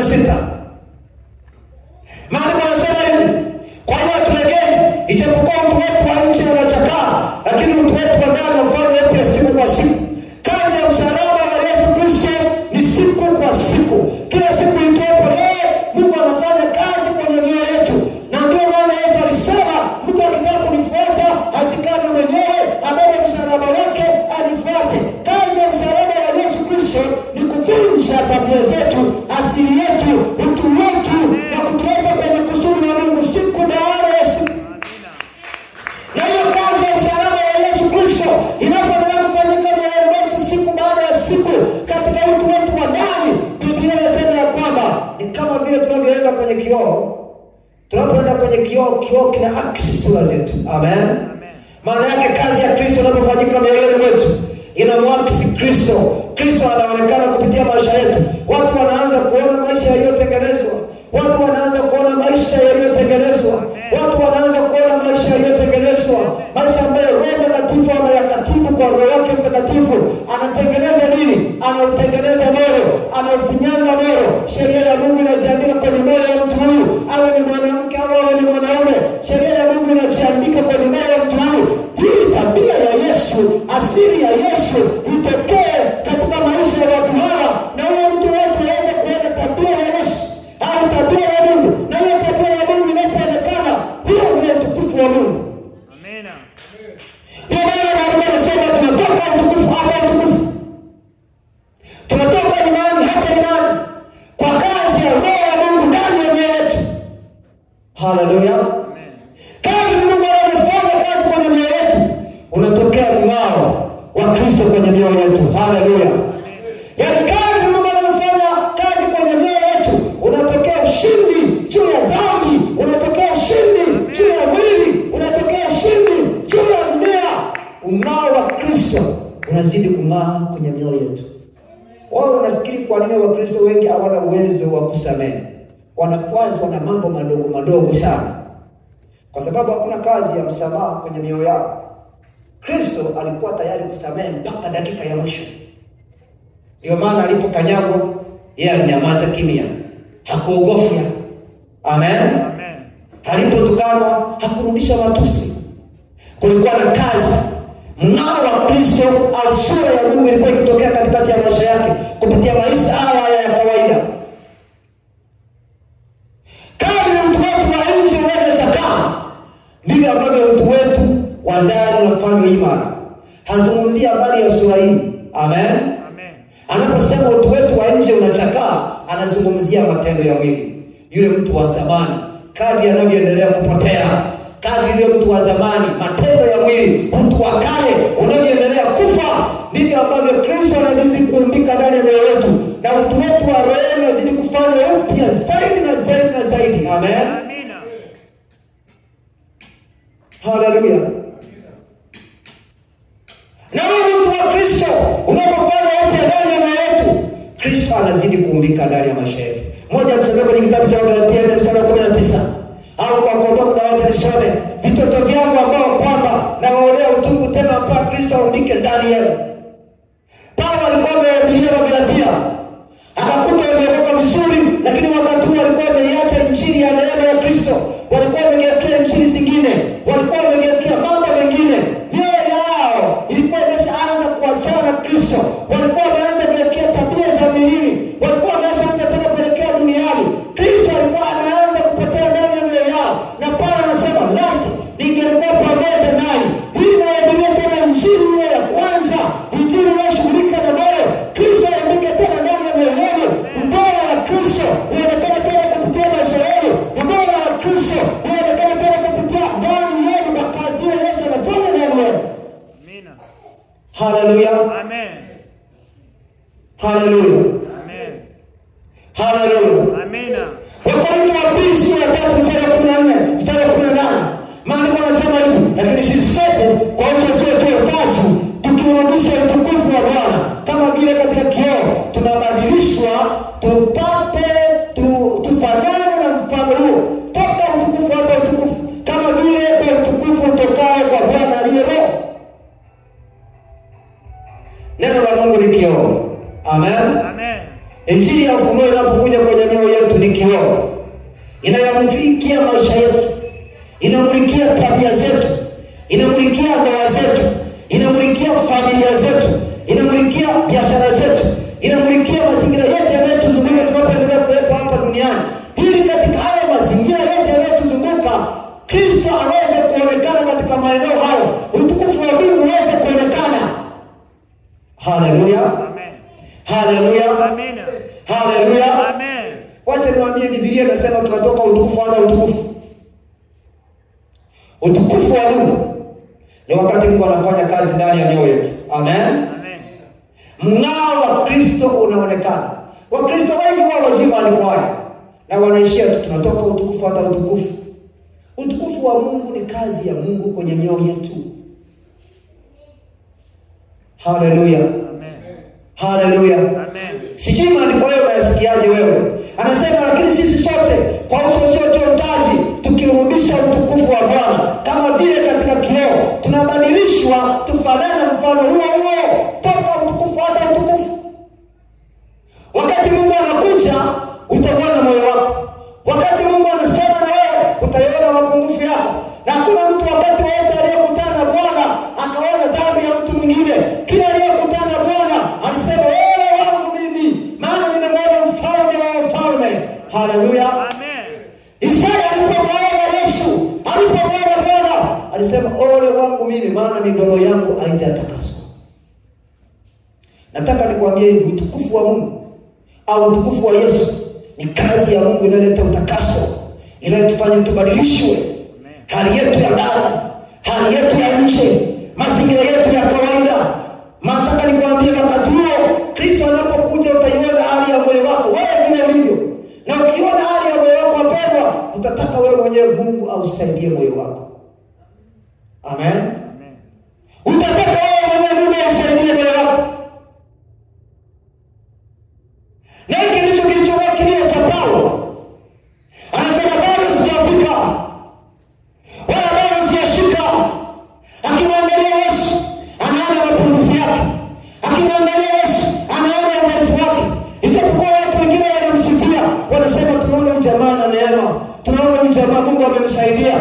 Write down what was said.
16. Maandiko yanasema hivi, kwa hiyo tulegeni, ijapokuwa utu wetu wa nje unachakaa, lakini utu wetu wa ndani unafanya upya siku kwa siku. Kazi ya msalaba wa Yesu Kristo ni siku kwa siku. Kila siku itopo leo, Mungu anafanya kazi kwenye mioyo yetu. Na ndio maana Yesu alisema, mtu akitaka kunifuata, ajikane mwenyewe, abebe msalaba wake, anifuate. Kazi ya msalaba wa Yesu Kristo ni kuvunja tabia zetu, asili yetu, utu wetu, na kutuweka kwenye kusudi la Mungu siku baada ya siku. Na hiyo kazi ya msalaba wa Yesu Kristo inapoendelea kufanyika mioyoni mwetu siku baada ya siku, katika utu wetu wa ndani, Biblia inasema ya kwamba ni kama vile tunavyoenda kwenye kioo. Tunapoenda kwenye kioo kina akisi sura zetu. Amen. Maana yake kazi ya Kristo inapofanyika mioyoni mwetu, inamwakisi Kristo. Kristo anaonekana kupitia maisha yetu. Watu wanaanza kuona maisha yaliyotengenezwa. Watu wanaanza kuona maisha yaliyotengenezwa. Watu wanaanza kuona maisha yaliyotengenezwa. Maisha ambayo Roho Mtakatifu ameyakatibu kwa Roho wake Mtakatifu. Anatengeneza nini? Anautengeneza moyo, anaufinyanga moyo. Sheria ya Mungu inajiandika kwenye moyo wa mtu huyu, awe ni mwanamke au awe ni mwanaume. Sheria ya Mungu inajiandika kwenye moyo wa mtu huyu. Hii tabia ya Yesu, asili ya Yesu itokee katika maisha ya watu hawa, na huyo mtu wetu aweze kuona tabia ya Yesu au tabia ya Mungu. Na hiyo tabia ya Mungu inapoonekana, hiyo ndio utukufu wa Mungu. Amina. Ndio maana Mungu anasema tunatoka utukufu hata utukufu. Tunatoka imani hata imani, kwa kazi ya Roho ya Mungu ndani ya mioyo yetu. Haleluya. Kadri Mungu anafanya kazi kwenye mioyo yetu, unatokea mng'ao wa Kristo kwenye mioyo yetu. Haleluya. Yaani kadri Mungu anafanya kazi kwenye mioyo yetu, unatokea ushindi juu ya dhambi, unatokea ushindi juu ya mwili, unatokea ushindi juu ya dunia. Mng'ao wa Kristo unazidi kung'aa kwenye mioyo yetu. Wao wanafikiri kwa nini Wakristo wengi hawana uwezo wa kusamehe? Wanakwazwa na mambo madogo madogo sana, kwa sababu hakuna kazi ya msamaha kwenye mioyo yao. Kristo alikuwa tayari kusamehe mpaka dakika ya mwisho. Ndio maana alipokanyagwa, yeye alinyamaza kimya, hakuogofya. Amen. Amen. Alipotukanwa, hakurudisha matusi. Kulikuwa na kazi. Mng'ao wa Kristo au sura ya Mungu ilikuwa ikitokea katikati ya maisha yake kupitia maisha haya ya kawaida. Kadri utu wetu wa nje unachakaa, ndivyo ambavyo utu wetu wa ndani unafanywa imara. Hazungumzia habari ya sura hii. Amen. Amen. Anaposema utu wetu wa nje unachakaa, anazungumzia matendo ya mwili. Yule mtu wa zamani, kadri anavyoendelea kupotea, kadri yule mtu wa zamani, matendo ya mwili, mtu wa kale unavyoendelea kufa, ndivyo ambavyo Kristo anazidi kuumbika ndani ya mioyo yetu, na utu wetu wa roho unazidi kufanywa upya zaidi na zaidi na zaidi. Amen. Amina. Haleluya. Na utu wa Kristo unapofanya upya ndani ya mioyo yetu, Kristo anazidi kuumbika ndani ya maisha yetu. Moja tusome kwenye kitabu cha Galatia mstari wa 19. Au kwa kuondoa muda wote nisome, vitoto vyangu ambao kwamba nawaolea utungu tena mpaka Kristo aumbike ndani yenu. Paulo alikuwa amewahubiria Wagalatia, akakuta wameokoka vizuri, lakini wakati huo walikuwa wameiacha injili ya neema ya Kristo. Walikuwa wamegeukia injili zingine, walikuwa wamegeukia mambo mengine. Mioyo yao ilikuwa imeshaanza kuachana na Kristo. Walikuwa wameanza kugeukia tabia za mwilini, walikuwa wameanza tena kuelekea duniani. Kristo alikuwa anaanza kupotea ndani ya mioyo yao. Na Paulo anasema, "Lati ningelikuwa pamoja nani." Hii inawahubiria tena injili ile ya kwanza, injili inayoshughulika na moyo. Kristo aembike tena ndani ya mioyo yenu. Ubora wa Kristo uonekane tena kupitia maisha yenu. Ubora wa Kristo uonekane tena kupitia ndani yenu kwa kazi ile Yesu anafanya ndani yenu. Amina. Haleluya. Amen. Haleluya. Amen. Haleluya. Amina. Wakorintho wa pili sura ya 3 mstari wa 14 mstari wa 18. Maandiko yanasema hivi, "Lakini sisi sote kwa uso sio tatu, tukirudisha utukufu wa Bwana kama vile katika kioo, tunabadilishwa tupate tufanane na mfano huo, toka utukufu hata utukufu, kama vile kwa utukufu utokao kwa Bwana aliye Roho." Neno la Mungu ni kioo. Amen. Amen. Injili ya ufunuo inapokuja kwenye mioyo ni kioo. Inayamulikia maisha yetu, inamulikia tabia zetu, inamulikia ndoa zetu, inamulikia familia zetu, inamulikia biashara zetu, inamulikia mazingira yote yanayotuzunguka tunapoendelea kuwepo hapa duniani. Ili katika hayo mazingira yote yanayotuzunguka, Kristo aweze kuonekana katika maeneo hayo, utukufu wa Mungu uweze kuonekana. Haleluya. Amen. Haleluya. Amen. Haleluya. Amen. Wacha niwaambie, Biblia inasema tunatoka utukufu hadi utukufu. Utukufu wa Mungu ni wakati Mungu anafanya kazi ndani ya mioyo yetu. Amen. Amen. Mng'ao wa Kristo unaonekana. Wakristo wengi wao wajima ni kwaya na wanaishia tu tunatoka utukufu hata utukufu. Utukufu wa Mungu ni kazi ya Mungu kwenye mioyo yetu. Haleluya. Amen. Haleluya. Amen. Sijui maandiko hayo unayasikiaje wewe? Anasema lakini sisi sote kwa uso usiotaji tukirudisha utukufu wa Bwana kama vile katika kioo tunabadilishwa tufanane mfano huo huo toka utukufu hata utukufu. Wakati Mungu anakuja utaona moyo wako. Wakati Mungu anasema na wewe utaona mapungufu yako. Na hakuna mtu wakati wote aliyekutana na Bwana akaona dhambi ya mtu mwingine. Kila aliyekutana na Bwana alisema wewe wangu mimi, maana nimemwona mfalme wa wafalme. Haleluya. Amen. Isaya alipomwona Yesu, alipomwona Bwana, alisema ole wangu mimi, maana midomo yangu haijatakaswa. Nataka nikwambie hivi, utukufu wa Mungu au utukufu wa Yesu ni kazi ya Mungu inayoleta utakaso, inayotufanya tubadilishwe hali yetu ya ndani, hali yetu ya nje, mazingira yetu ya kawaida. Nataka nikwambie wakati huo Kristo anapokuja utaiona hali ya moyo wako wewe vile ulivyo. Na ukiona hali ya moyo wako wapendwa, utataka wewe mwenyewe Mungu ausaidie moyo wako. Amen. Amen. Utataka wewe mwenyewe Mungu ausaidie moyo wako. Na hiki ndicho kilichokuwa kilio cha Paulo. Anasema bado sijafika, wala bado sijashika. Akimwangalia Yesu anaona mapungufu yake, akimwangalia Yesu anaona udhaifu wake. Ijapokuwa watu wengine wanamsifia, wanasema tunaona jamaa na neema, tunaona jamaa Mungu amemsaidia.